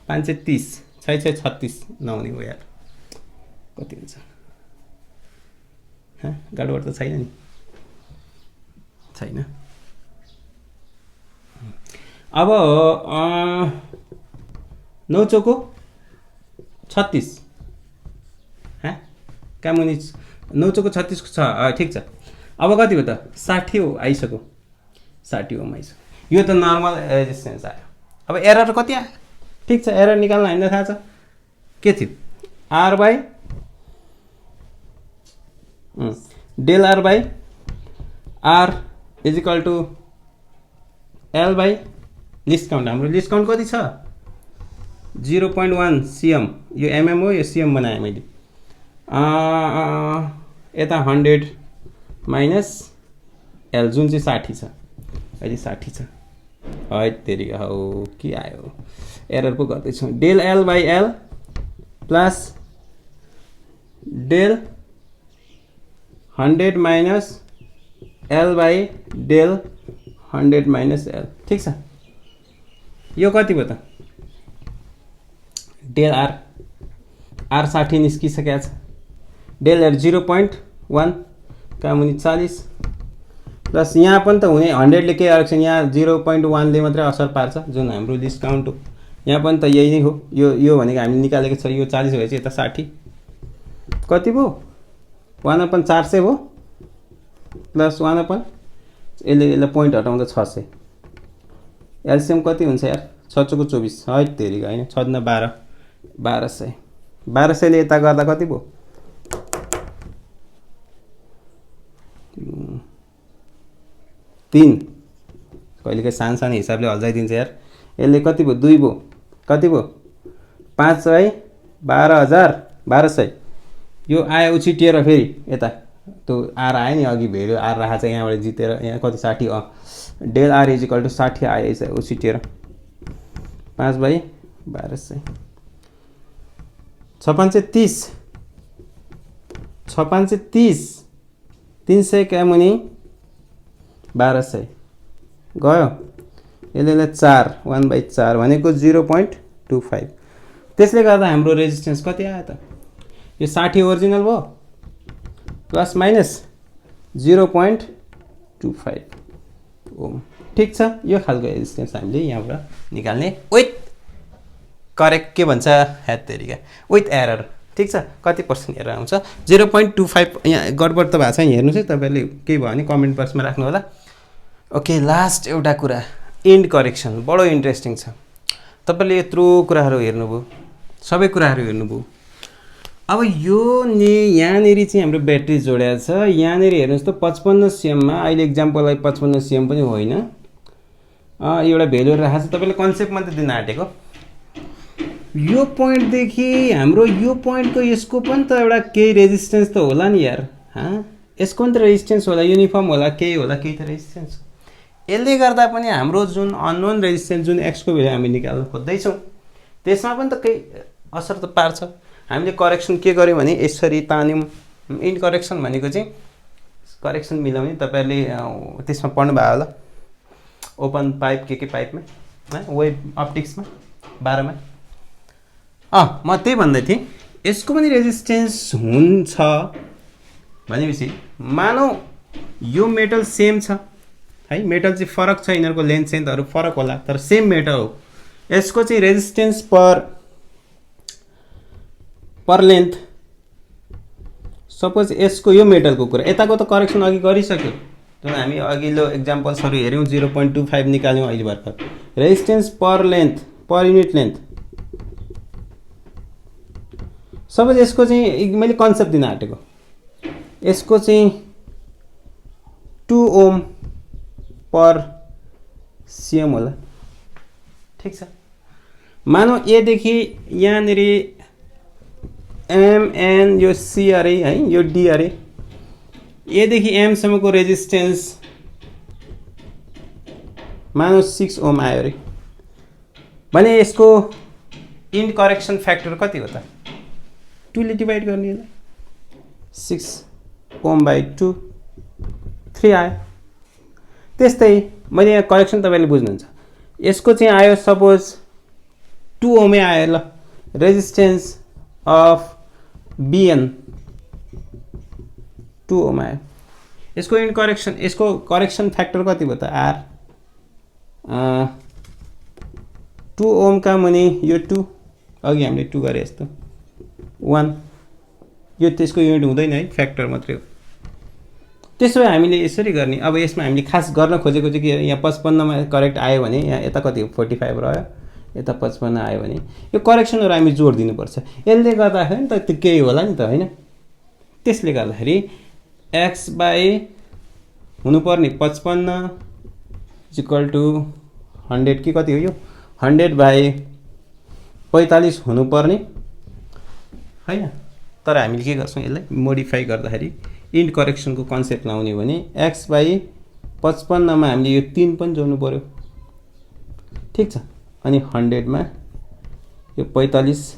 5 30, 6 6 36 नहुने हो यार, कति हुन्छ, गाडोबाट त छैन नि, छैन। अब 9 चौको 36, कहाँ मुनि 9 चौको 36 छ, ठिक छ। अब कति हो त, 60 हो, आइसक्यो 60 ओम आइसक्यो। यो त नर्मल रेजिस्टेन्स आयो। अब एरर कति आयो, ठिक छ, एरर निकाल्न हामीलाई थाहा छ के थियो, R by del R by R is equal to L by least count. हाम्रो लिस्ट काउन्ट कति छ, 0.1 cm, यो mm हो, यो cm बनाएँ मैले। यता 100 माइनस एल जुन चाहिँ 60 छ, अहिले 60 छ, है तेरि हौ के आयो, एरर पो गर्दैछौँ। Del L by L plus del 100 minus L by del 100 minus L. ठिक छ, यो कति भयो त डेल आर, आर 60 निस्किसकेको छ, डेल आर 0.1 का मुनि 40 प्लस यहाँ पनि त हुने 100 ले के आएको छ, यहाँ 0.1 ले मात्रै असर पार्छ जुन हाम्रो डिस्काउन्ट हो, यहाँ पनि त यही नै हो। यो भनेको हामीले निकालेको छ, यो 40 भएपछि यता 60 कति भयो 1/400 भयो प्लस 1/, यसले पोइन्ट हटाउँदा 600, एलसिएम कति हुन्छ यार 6 चौको 24, हैट तेरिका होइन 6 दुना 12, 1200, 1200 ले यता गर्दा कति भयो 3, कहिलेकाहीँ सानो हिसाबले हल्जाइदिन्छ यार। यसले कति भयो 2 भयो, कति भयो 5/12,000 यो आयो उछिटिएर फेरि यता त्यो आर आयो नि, अघि भेल्यु आर राखेको छ यहाँबाट जितेर, यहाँ कति 60 del R is equal to 60 आएछ उछिटिएर 5/1200, 6/530, 6/530, 300 क्या मुनि 1200 गयो, यसले 4 1/4 भनेको 0.25। त्यसले गर्दा हाम्रो रेजिस्टेन्स कति आयो त, यो 60 ओरिजिनल भयो प्लस माइनस 0.25 ओम। ठिक छ, यो खालको रेजिस्टेन्स हामीले यहाँबाट निकाल्ने विथ करेक्ट के भन्छ ह्याट तरिका विथ एरर। ठिक छ, कति पर्सेन्ट एरर आउँछ 0.25, यहाँ गडबड त भएको छ, हेर्नुहोस् है तपाईँले, केही भयो भने कमेन्ट बक्समा राख्नु होला। ओके, लास्ट एउटा कुरा इन्ड करेक्सन बडो इन्ट्रेस्टिङ छ। तपाईँले यत्रो कुराहरू हेर्नुभयो, सबै कुराहरू हेर्नुभयो, अब यो यहाँनिर चाहिँ हाम्रो ब्याट्री जोडिएको छ, यहाँनिर हेर्नुहोस् त 55 CMमा, अहिले इक्जाम्पललाई 55 CM पनि होइन, एउटा भेल्यु राखेको छ, तपाईँले कन्सेप्ट मात्रै दिन आँटेको। यो पोइन्टदेखि हाम्रो यो पोइन्टको यसको पनि त एउटा केही रेजिस्टेन्स त होला नि यार, यसको पनि त रेजिस्टेन्स होला, युनिफर्म होला, केही होला, केही त रेजिस्टेन्स हो। यसले गर्दा पनि हाम्रो जुन अननोन रेजिस्टेन्स जुन एक्सको भेल्यु हामी निकाल्न खोज्दैछौँ त्यसमा पनि त केही असर त पार्छ। हामीले करेक्सन के गर्यौँ भने यसरी तान्यौँ। इन्ड करेक्सन भनेको चाहिँ करेक्सन मिलाउने, तपाईँहरूले त्यसमा पढ्नुभयो होला ओपन पाइप के पाइपमा, वेब अप्टिक्समा 12मा। म त्यही भन्दै थिएँ, यसको पनि रेजिस्टेन्स हुन्छ भनेपछि मानौ यो मेटल सेम छ है, मेटल चाहिँ फरक छ, यिनीहरूको लेन्थ सेन्थहरू फरक होला तर सेम मेटल हो, यसको चाहिँ रेजिस्टेन्स पर लेन्थ, सपोज यसको यो मेटलको कुरा, यताको त करेक्सन अघि गरिसक्यो, जुन हामी अघिल्लो इक्जाम्पल्सहरू हेऱ्यौँ 0.25 निकाल्यौँ अहिले भर्खर। Resistance per length, per unit length, suppose यसको चाहिँ मैले कन्सेप्ट दिन आँटेको, यसको चाहिँ 2 ओम पर CM होला। ठिक छ, मानौ एदेखि यहाँनिर MN यो C अरे है, यो D अरे, एदेखि एमसम्मको रेजिस्टेन्स मानौ 6 ओम आयो अरे भने यसको इन्ड करेक्सन फ्याक्टर कति हो त, 2 ले डिभाइड गर्ने, 6 ओम बाई 2 3 आयो। त्यस्तै मैले यहाँ करेक्सन तपाईँले बुझ्नुहुन्छ, यसको चाहिँ आयो सपोज 2 ओमै आयो ल, रेजिस्टेन्स अफ BN 2 ओम आयो, यसको इन्ड करेक्सन, यसको करेक्सन फ्याक्टर कति भयो त R, 2 ओम का मुनि यो 2, अघि हामीले 2 गरे जस्तो 1, यो त्यसको युनिट हुँदैन है, फ्याक्टर मात्रै हो। त्यसो भए हामीले यसरी गर्ने। अब यसमा हामीले खास गर्न खोजेको चाहिँ के, यहाँ 55 मा करेक्ट आयो भने यहाँ यता कति हो 45 रह्यो, यता 55 आयो भने यो करेक्सनहरू हामी जोड दिनुपर्छ। यसले गर्दाखेरि त त्यो केही होला नि त हैन। त्यसले गर्दाखेरि x बाई हुनुपर्ने 55 इक्वल टु 100 कि कति हो यो 100 बाई 45 हुनुपर्ने हैन। तर हामीले के गर्छौं, यसलाई मोडिफाई गर्दाखेरि इन्ड करेक्सनको कन्सेप्ट लाउने भने x बाई 55 मा हामीले यो 3 पनि जोड्नु पर्यो, ठीक छ। अनि 100 मा यो 45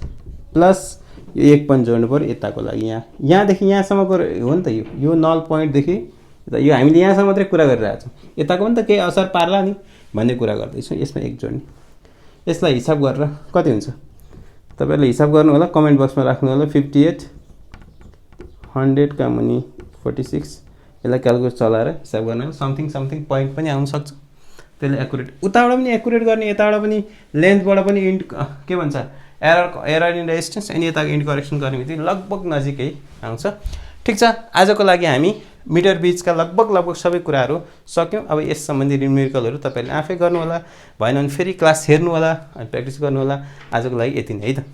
प्लस यो 1 पनि जोड्नु पर्यो यताको लागि यहाँदेखि यहाँसम्मको हो नि त यो नल पोइन्टदेखि यो हामीले यहाँसम्म मात्रै कुरा गरिरहेको छौँ यताको पनि त केही असर पार्ला नि भन्ने कुरा गर्दैछौँ यसमा 1 जोड्ने यसलाई हिसाब गरेर कति हुन्छ तपाईहरुले हिसाब गर्नु होला कमेन्ट बक्समा राख्नु होला 58 100 का मुनि 46 यसलाई क्याल्कुलेटर चलाएर हिसाब गर्न समथिङ पोइन्ट पनि आउन सक्छ त्यसले एक्युरेट उताबाट पनि एक्युरेट गर्ने यताबाट पनि लेन्थबाट पनि इन्ड के भन्छ एरर इन रेजिस्टेन्स अनि यताको इन्ड करेक्सन गर्ने बित्तिकै लगभग नजिकै आउँछ ठीक छ आजको लागि हामी मिटर बीचका लगभग सबै कुराहरू सक्यौं अब यस सम्बन्धी न्यूमेरिकलहरू तपाईहरुले आफै गर्नु होला भएन भने फेरि क्लास हेर्नु होला अनि प्र्याक्टिस गर्नु होला आजको लागि यति नै है त